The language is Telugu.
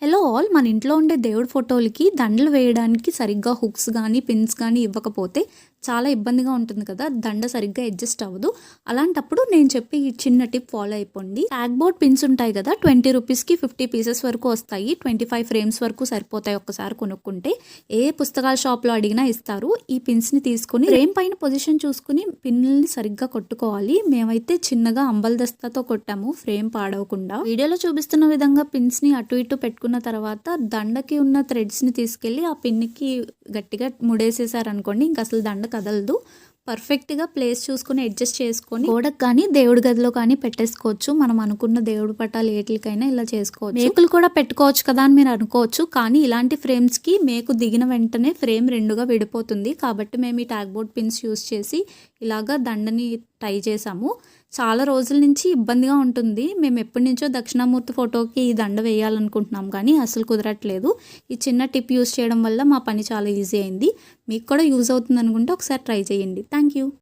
హలో ఆల్, మన ఇంట్లో ఉండే దేవుడి ఫోటోలకి దండలు వేయడానికి సరిగ్గా హుక్స్ కానీ పిన్స్ కానీ ఇవ్వకపోతే చాలా ఇబ్బందిగా ఉంటుంది కదా. దండ సరిగ్గా అడ్జస్ట్ అవ్వదు. అలాంటప్పుడు నేను చెప్పి ఈ చిన్న టిప్ ఫాలో అయిపోండి. ట్యాగ్ బోర్డ్ పిన్స్ ఉంటాయి కదా, 20 రూపీస్కి 50 పీసెస్ వరకు వస్తాయి. 25 ఫ్రేమ్స్ వరకు సరిపోతాయి ఒక్కసారి కొనుక్కుంటే. ఏ పుస్తకాల షాప్లో అడిగినా ఇస్తారు. ఈ పిన్స్ని తీసుకుని ఫ్రేమ్ పైన పొజిషన్ చూసుకుని పిన్నుల్ని సరిగ్గా కొట్టుకోవాలి. మేమైతే చిన్నగా అంబల్ దస్తాతో కొట్టాము ఫ్రేమ్ పాడవకుండా. వీడియోలో చూపిస్తున్న విధంగా పిన్స్ని అటు ఇటు పెట్టుకున్న తర్వాత దండకి ఉన్న థ్రెడ్స్ని తీసుకెళ్ళి ఆ పిన్నికి గట్టిగా ముడేసేసారనుకోండి, ఇంక అసలు దండ కదలదు. పర్ఫెక్ట్గా ప్లేస్ చూసుకుని అడ్జస్ట్ చేసుకొని గోడకు కానీ దేవుడి గదిలో కానీ పెట్టేసుకోవచ్చు. మనం అనుకున్న దేవుడి పటాలు ఏట్లకైనా ఇలా చేసుకోవచ్చు. మేకులు కూడా పెట్టుకోవచ్చు కదా అని మీరు అనుకోవచ్చు, కానీ ఇలాంటి ఫ్రేమ్స్కి మేకు దిగిన వెంటనే ఫ్రేమ్ రెండుగా విడిపోతుంది. కాబట్టి మేము ఈ ట్యాగ్ బోర్డ్ పిన్స్ యూస్ చేసి ఇలాగా దండని టై చేసాము. చాలా రోజుల నుంచి ఇబ్బందిగా ఉంటుంది. మేము ఎప్పటి నుంచో దక్షిణామూర్తి ఫోటోకి ఈ దండ వేయాలనుకుంటున్నాం, కానీ అసలు కుదరట్లేదు. ఈ చిన్న టిప్ యూస్ చేయడం వల్ల మా పని చాలా ఈజీ అయింది. మీకు కూడా యూజ్ అవుతుంది అనుకుంటే ఒకసారి ట్రై చేయండి. Thank you.